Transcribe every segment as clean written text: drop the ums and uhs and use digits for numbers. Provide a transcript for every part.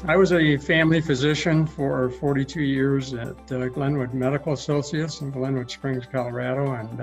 I was a family physician for 42 years at Glenwood Medical Associates in Glenwood Springs, Colorado, and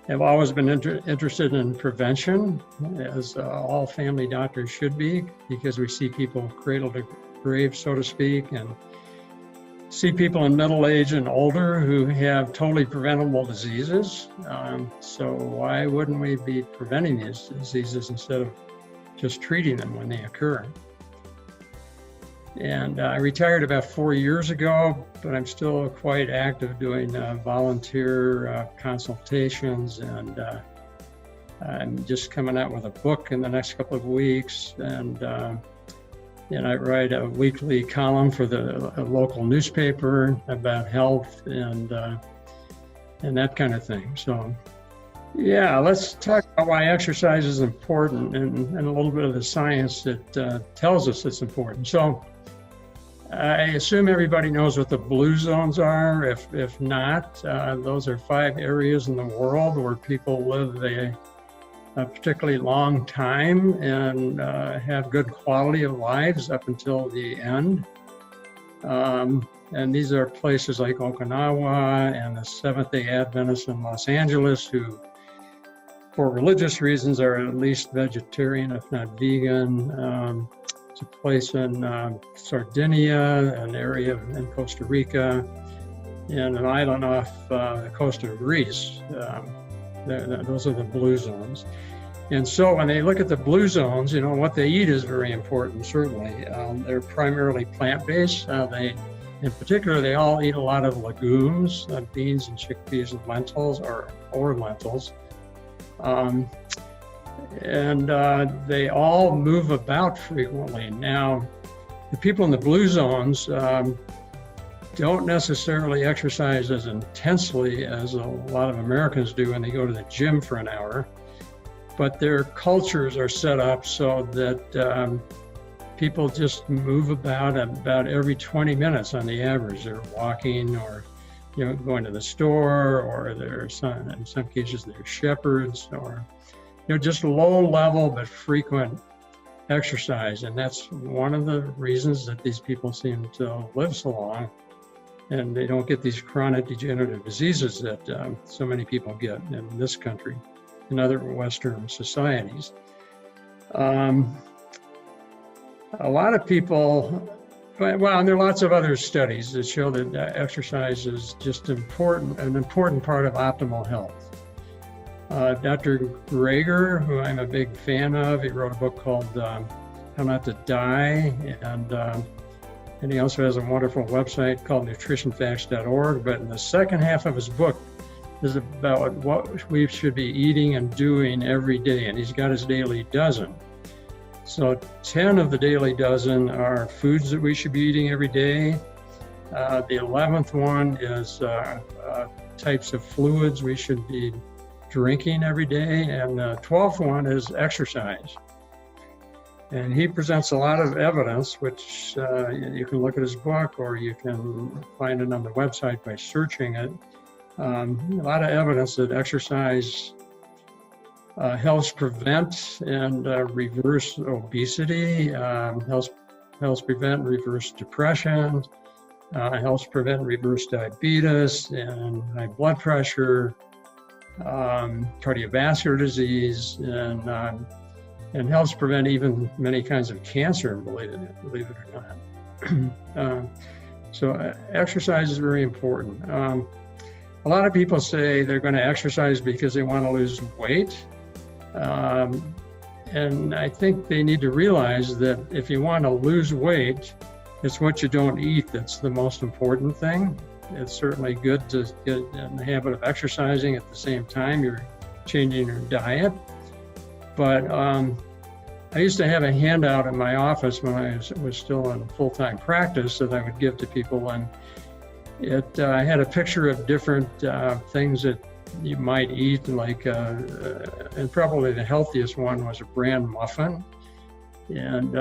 have always been interested in prevention, as all family doctors should be, because we see people cradle to grave, so to speak, and see people in middle age and older who have totally preventable diseases. So why wouldn't we be preventing these diseases instead of just treating them when they occur? And I retired about 4 years ago, but I'm still quite active doing volunteer consultations, and I'm just coming out with a book in the next couple of weeks, and I write a weekly column for a local newspaper about health and that kind of thing. So yeah, let's talk about why exercise is important and a little bit of the science that tells us it's important. So I assume everybody knows what the blue zones are. If not, those are 5 areas in the world where people live a particularly long time and have good quality of lives up until the end. And these are places like Okinawa and the Seventh-day Adventists in Los Angeles, who, for religious reasons, are at least vegetarian, if not vegan. It's a place in Sardinia, an area in Costa Rica, and an island off the coast of Greece. Those are the blue zones. And so when they look at the blue zones, what they eat is very important, certainly. They're primarily plant-based. In particular, they all eat a lot of legumes, beans and chickpeas and lentils, or lentils. And they all move about frequently. Now, the people in the blue zones don't necessarily exercise as intensely as a lot of Americans do when they go to the gym for an hour, but their cultures are set up so that people just move about every 20 minutes on the average. They're walking, or going to the store, or in some cases they're shepherds, or just low level but frequent exercise. And that's one of the reasons that these people seem to live so long, and they don't get these chronic degenerative diseases that so many people get in this country and other Western societies. A lot of people, well, and there are lots of other studies that show that exercise is just an important part of optimal health. Dr. Greger, who I'm a big fan of, he wrote a book called How Not to Die, and he also has a wonderful website called nutritionfacts.org. But in the second half of his book is about what we should be eating and doing every day, and he's got his daily dozen. So 10 of the daily dozen are foods that we should be eating every day. The 11th one is types of fluids we should be drinking every day, and the 12th one is exercise. And he presents a lot of evidence, which you can look at his book, or you can find it on the website by searching it. A lot of evidence that exercise helps prevent and reverse obesity, helps prevent and reverse depression, helps prevent and reverse diabetes and high blood pressure, cardiovascular disease, and helps prevent even many kinds of cancer, believe it or not. So exercise is very important. A lot of people say they're going to exercise because they want to lose weight. And I think they need to realize that if you want to lose weight, it's what you don't eat that's the most important thing. It's certainly good to get in the habit of exercising at the same time you're changing your diet. But I used to have a handout in my office when I was still in full-time practice that I would give to people, and it had a picture of different things that you might eat, like, and probably the healthiest one was a bran muffin. And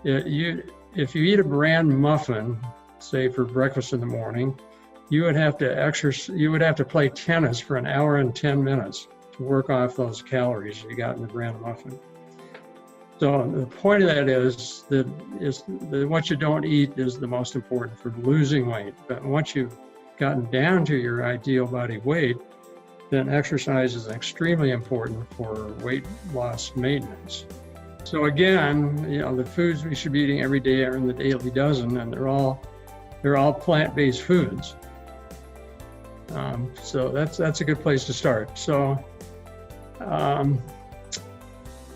if you eat a bran muffin, say for breakfast in the morning, you would have to play tennis for 1 hour and 10 minutes to work off those calories you got in the bran muffin. So the point of that is that what you don't eat is the most important for losing weight. But once you've gotten down to your ideal body weight, then exercise is extremely important for weight loss maintenance. So again, the foods we should be eating every day are in the daily dozen, and they're all plant-based foods. So that's a good place to start. So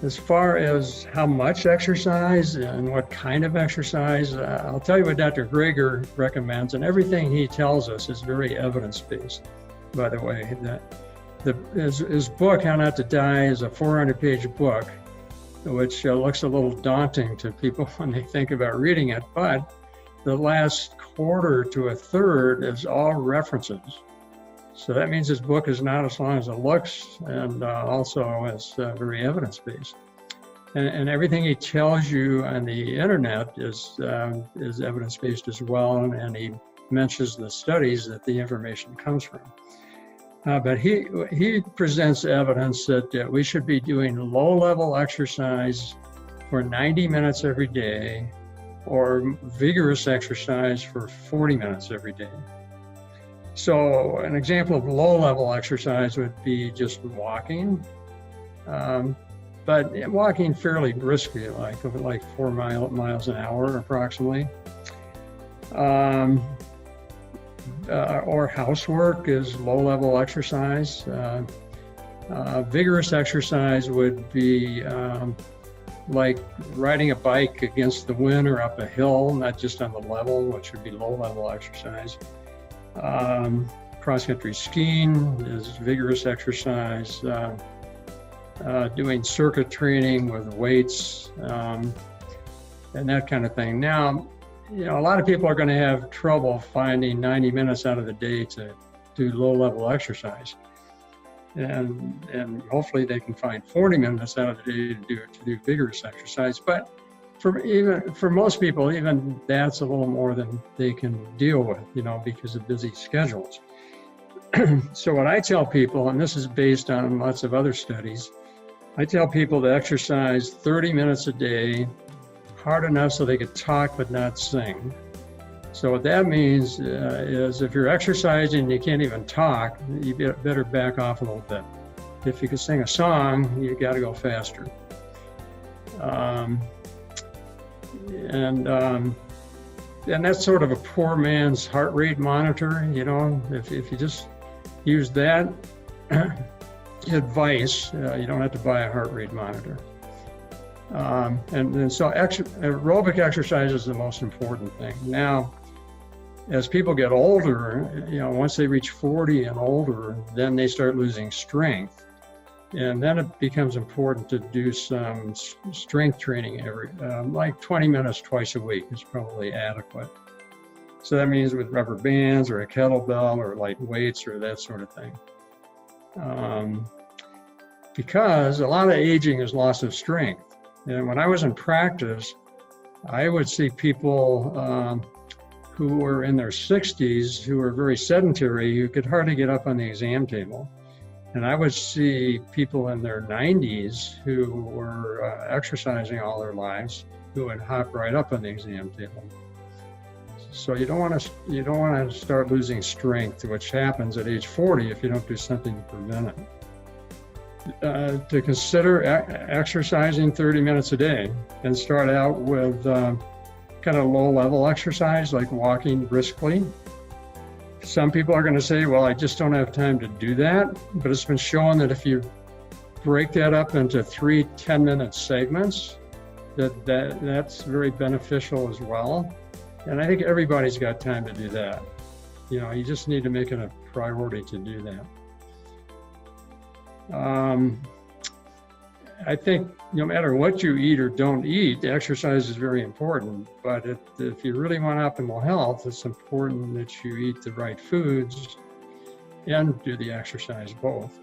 as far as how much exercise and what kind of exercise, I'll tell you what Dr. Greger recommends, and everything he tells us is very evidence-based, by the way. His book, How Not to Die, is a 400-page book, which looks a little daunting to people when they think about reading it, but the last quarter to a third is all references. So that means his book is not as long as it looks, and also is very evidence-based. And everything he tells you on the internet is evidence-based as well, and he mentions the studies that the information comes from. But he presents evidence that we should be doing low-level exercise for 90 minutes every day, or vigorous exercise for 40 minutes every day. So an example of low-level exercise would be just walking, but walking fairly briskly, like 4 miles an hour approximately. Or housework is low-level exercise. Vigorous exercise would be like riding a bike against the wind or up a hill, not just on the level, which would be low-level exercise. Cross-country skiing is vigorous exercise. Doing circuit training with weights and that kind of thing. Now, a lot of people are going to have trouble finding 90 minutes out of the day to do low-level exercise, and hopefully they can find 40 minutes out of the day to do vigorous exercise. But for most people, even that's a little more than they can deal with, because of busy schedules. So what I tell people, and this is based on lots of other studies, I tell people to exercise 30 minutes a day, hard enough so they could talk but not sing. So what that means is if you're exercising and you can't even talk, you better back off a little bit. If you can sing a song, you got to go faster. And that's sort of a poor man's heart rate monitor. If you just use that advice, you don't have to buy a heart rate monitor. And so aerobic exercise is the most important thing. Now, as people get older, once they reach 40 and older, then they start losing strength. And then it becomes important to do some strength training like 20 minutes twice a week is probably adequate. So that means with rubber bands or a kettlebell or light weights or that sort of thing. Because a lot of aging is loss of strength. And when I was in practice, I would see people who were in their 60s, who were very sedentary, who could hardly get up on the exam table. And I would see people in their 90s who were exercising all their lives, who would hop right up on the exam table. So you don't want to start losing strength, which happens at age 40 if you don't do something to prevent it. To consider exercising 30 minutes a day, and start out with kind of low-level exercise like walking briskly. Some people are going to say, well, I just don't have time to do that, but it's been shown that if you break that up into 3 10-minute segments, that's very beneficial as well. And I think everybody's got time to do that. You just need to make it a priority to do that. I think no matter what you eat or don't eat, exercise is very important. But if you really want optimal health, it's important that you eat the right foods and do the exercise both.